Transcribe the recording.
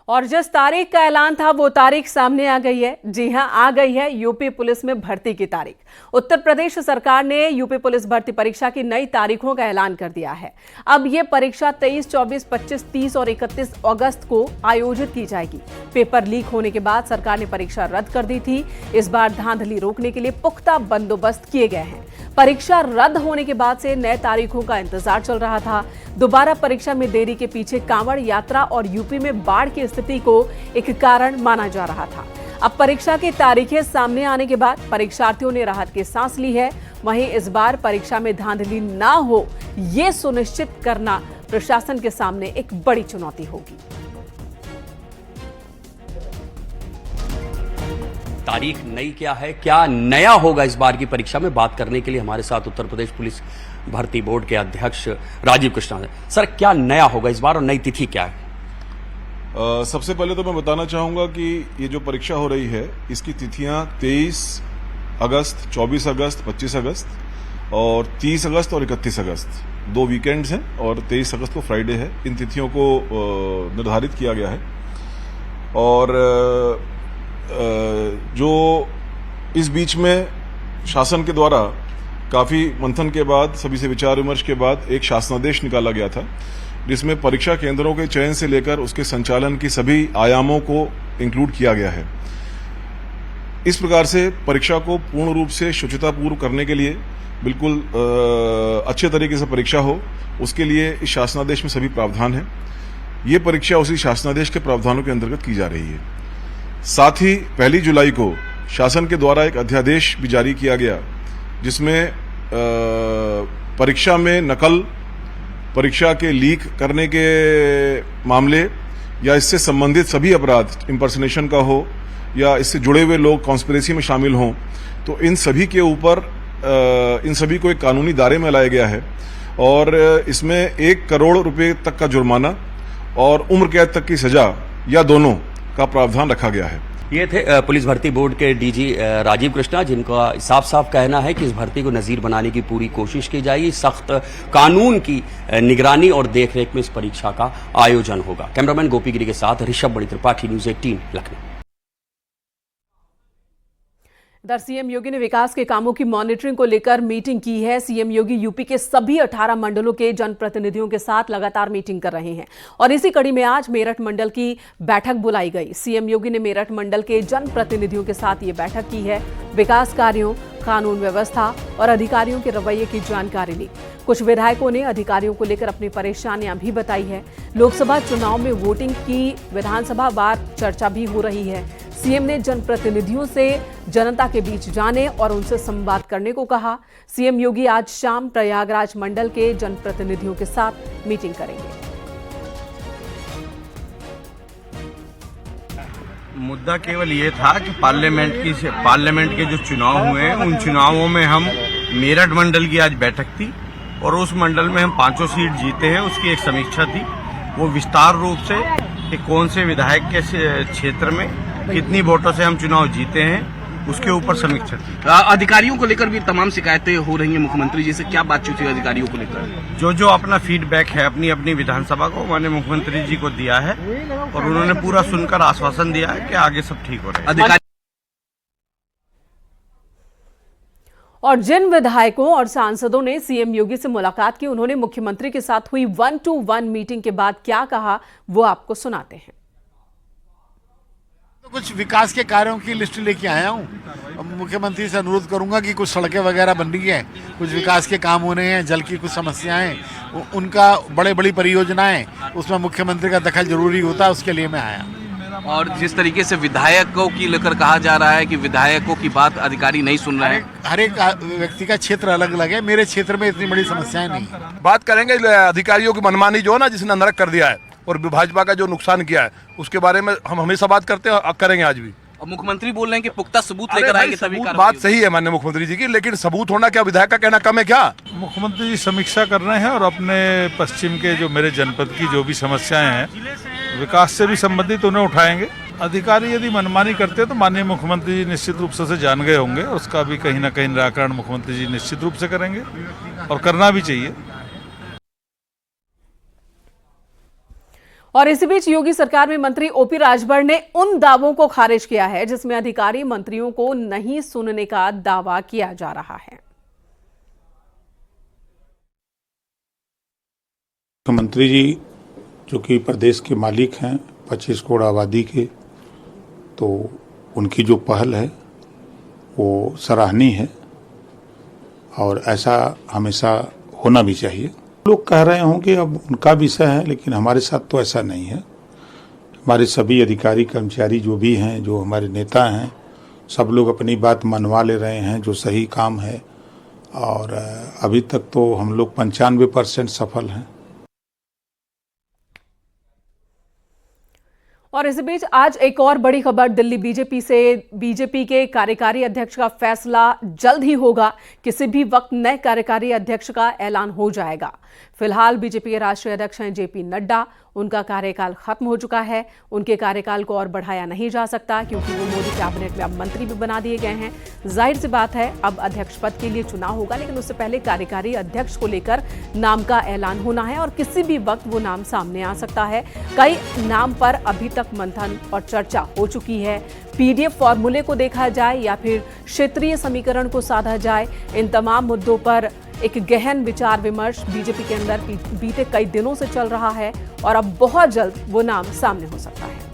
और जिस तारीख का ऐलान था वो तारीख सामने आ गई है। जी हां, आ गई है यूपी पुलिस में भर्ती की तारीख। उत्तर प्रदेश सरकार ने यूपी पुलिस भर्ती परीक्षा की नई तारीखों का ऐलान कर दिया है। अब ये परीक्षा 23, 24, 25, 30 और 31 अगस्त को आयोजित की जाएगी। पेपर लीक होने के बाद सरकार ने परीक्षा रद्द कर दी थी। इस बार धांधली रोकने के लिए पुख्ता बंदोबस्त किए गए हैं। परीक्षा रद्द होने के बाद से नए तारीखों का इंतजार चल रहा था। दोबारा परीक्षा में देरी के पीछे कांवड़ यात्रा और यूपी में बाढ़ की स्थिति को एक कारण माना जा रहा था। अब परीक्षा की तारीखें सामने आने के बाद परीक्षार्थियों ने राहत की सांस ली है। वहीं इस बार परीक्षा में धांधली ना हो, ये सुनिश्चित करना प्रशासन के सामने एक बड़ी चुनौती होगी। तारीख नई क्या है, क्या नया होगा इस बार की परीक्षा में, बात करने के लिए हमारे साथ उत्तर प्रदेश पुलिस भर्ती बोर्ड के अध्यक्ष राजीव कृष्णा है। सर, क्या नया होगा इस बार और नई तिथि क्या है? सबसे पहले तो मैं बताना चाहूंगा कि ये जो परीक्षा हो रही है इसकी तिथियां 23 अगस्त, 24 अगस्त, 25 अगस्त और 30 अगस्त और 31 अगस्त 2 वीकेंड्स हैं और 23 अगस्त को फ्राइडे है। इन तिथियों को निर्धारित किया गया है और जो इस बीच में शासन के द्वारा काफी मंथन के बाद, सभी से विचार विमर्श के बाद एक शासनादेश निकाला गया था जिसमें परीक्षा केंद्रों के चयन से लेकर उसके संचालन की सभी आयामों को इंक्लूड किया गया है। इस प्रकार से परीक्षा को पूर्ण रूप से शुचितापूर्व करने के लिए, बिल्कुल अच्छे तरीके से परीक्षा हो, उसके लिए इस शासनादेश में सभी प्रावधान हैं। ये परीक्षा उसी शासनादेश के प्रावधानों के अंतर्गत की जा रही है। साथ ही 1 जुलाई को शासन के द्वारा एक अध्यादेश भी जारी किया गया जिसमें परीक्षा में नकल, परीक्षा के लीक करने के मामले या इससे संबंधित सभी अपराध, इंपर्सनेशन का हो या इससे जुड़े हुए लोग कॉन्स्पिरेसी में शामिल हों, तो इन सभी के ऊपर इन सभी को एक कानूनी दायरे में लाया गया है और इसमें 1 करोड़ रुपए तक का जुर्माना और उम्र कैद तक की सजा या दोनों का प्रावधान रखा गया है। ये थे पुलिस भर्ती बोर्ड के डीजी राजीव कृष्णा, जिनका साफ साफ कहना है कि इस भर्ती को नजीर बनाने की पूरी कोशिश की जाएगी। सख्त कानून की निगरानी और देखरेख में इस परीक्षा का आयोजन होगा। कैमरामैन गोपी गिरी के साथ ऋषभ बड़ी त्रिपाठी, न्यूज़ 18 लखनऊ। इधर सीएम योगी ने विकास के कामों की मॉनिटरिंग को लेकर मीटिंग की है। सीएम योगी यूपी के सभी 18 मंडलों के जनप्रतिनिधियों के साथ लगातार मीटिंग कर रहे हैं और इसी कड़ी में आज मेरठ मंडल की बैठक बुलाई गई। सीएम योगी ने मेरठ मंडल के जनप्रतिनिधियों के साथ ये बैठक की है। विकास कार्यों, कानून व्यवस्था और अधिकारियों के रवैये की जानकारी ली। कुछ विधायकों ने अधिकारियों को लेकर अपनी परेशानियां भी बताई है। लोकसभा चुनाव में वोटिंग की विधानसभा वार चर्चा भी हो रही है। सीएम ने जनप्रतिनिधियों से जनता के बीच जाने और उनसे संवाद करने को कहा। सीएम योगी आज शाम प्रयागराज मंडल के जनप्रतिनिधियों के साथ मीटिंग करेंगे। मुद्दा केवल ये था कि पार्लियामेंट के जो चुनाव हुए हैं उन चुनावों में हम मेरठ मंडल की आज बैठक थी और उस मंडल में हम 5 सीट जीते हैं, उसकी एक समीक्षा थी। वो विस्तार रूप से कि कौन से विधायक के क्षेत्र में कितनी वोटों से हम चुनाव जीते हैं उसके ऊपर समीक्षा थी। अधिकारियों को लेकर भी तमाम शिकायतें हो रही हैं मुख्यमंत्री जी से, क्या बातचीत हुई अधिकारियों को लेकर? जो अपना फीडबैक है अपनी अपनी विधानसभा को मैंने मुख्यमंत्री जी को दिया है और उन्होंने पूरा सुनकर आश्वासन दिया है कि आगे सब ठीक हो रहा है। और जिन विधायकों और सांसदों ने सीएम योगी से मुलाकात की, उन्होंने मुख्यमंत्री के साथ हुई 1-to-1 मीटिंग के बाद क्या कहा, वो आपको सुनाते हैं। तो कुछ विकास के कार्यों की लिस्ट लेके आया हूँ। मुख्यमंत्री से अनुरोध करूंगा कि कुछ सड़कें वगैरह बन रही है, कुछ विकास के काम होने हैं, जल की कुछ समस्याएं, उनका बड़ी परियोजनाएं, उसमें मुख्यमंत्री का दखल जरूरी होता है, उसके लिए मैं आया। और जिस तरीके से विधायकों की लेकर कहा जा रहा है कि विधायकों की बात अधिकारी नहीं सुन रहे हैं। हर एक व्यक्ति का क्षेत्र अलग अलग है, मेरे क्षेत्र में इतनी बड़ी समस्याएं नहीं। बात करेंगे अधिकारियों की मनमानी जो है ना, जिसने नरक कर दिया है और भाजपा का जो नुकसान किया है उसके बारे में हम हमेशा बात करते हैं, करेंगे आज भी। और मुख्यमंत्री बोल रहे हैं कि पुख्ता सबूत लेकर आएंगे सभी। बात सही है माननीय मुख्यमंत्री जी की, लेकिन सबूत होना क्या विधायक का कहना कम है क्या? मुख्यमंत्री जी समीक्षा कर रहे हैं और अपने पश्चिम के जो मेरे जनपद की जो भी समस्याएं हैं विकास से भी संबंधित उन्हें उठाएंगे। अधिकारी यदि मनमानी करते हैं तो माननीय मुख्यमंत्री जी निश्चित रूप से जान गए होंगे और उसका भी कहीं ना कहीं निराकरण मुख्यमंत्री जी निश्चित रूप से करेंगे और करना भी चाहिए। और इसी बीच योगी सरकार में मंत्री ओपी राजभर ने उन दावों को खारिज किया है जिसमें अधिकारी मंत्रियों को नहीं सुनने का दावा किया जा रहा है। मुख्यमंत्री जी जो कि प्रदेश के मालिक हैं 25 करोड़ आबादी के, तो उनकी जो पहल है वो सराहनीय है और ऐसा हमेशा होना भी चाहिए। लोग कह रहे होंगे अब उनका विषय है, लेकिन हमारे साथ तो ऐसा नहीं है। हमारे सभी अधिकारी कर्मचारी जो भी हैं, जो हमारे नेता हैं, सब लोग अपनी बात मनवा ले रहे हैं जो सही काम है, और अभी तक तो हम लोग 95% सफल हैं। और इसी बीच आज एक और बड़ी खबर दिल्ली बीजेपी के कार्यकारी अध्यक्ष का फैसला जल्द ही होगा। किसी भी वक्त नए कार्यकारी अध्यक्ष का ऐलान हो जाएगा। फिलहाल बीजेपी के राष्ट्रीय अध्यक्ष हैं जेपी नड्डा। उनका कार्यकाल खत्म हो चुका है। उनके कार्यकाल को और बढ़ाया नहीं जा सकता क्योंकि वो मोदी कैबिनेट में अब मंत्री भी बना दिए गए हैं। जाहिर सी बात है अब अध्यक्ष पद के लिए चुनाव होगा, लेकिन उससे पहले कार्यकारी अध्यक्ष को लेकर नाम का ऐलान होना है और किसी भी वक्त वो नाम सामने आ सकता है। कई नाम पर अभी तक मंथन और चर्चा हो चुकी है। पीडीएफ फॉर्मूले को देखा जाए या फिर क्षेत्रीय समीकरण को साधा जाए, इन तमाम मुद्दों पर एक गहन विचार विमर्श बीजेपी के अंदर बीते कई दिनों से चल रहा है और अब बहुत जल्द वो नाम सामने हो सकता है।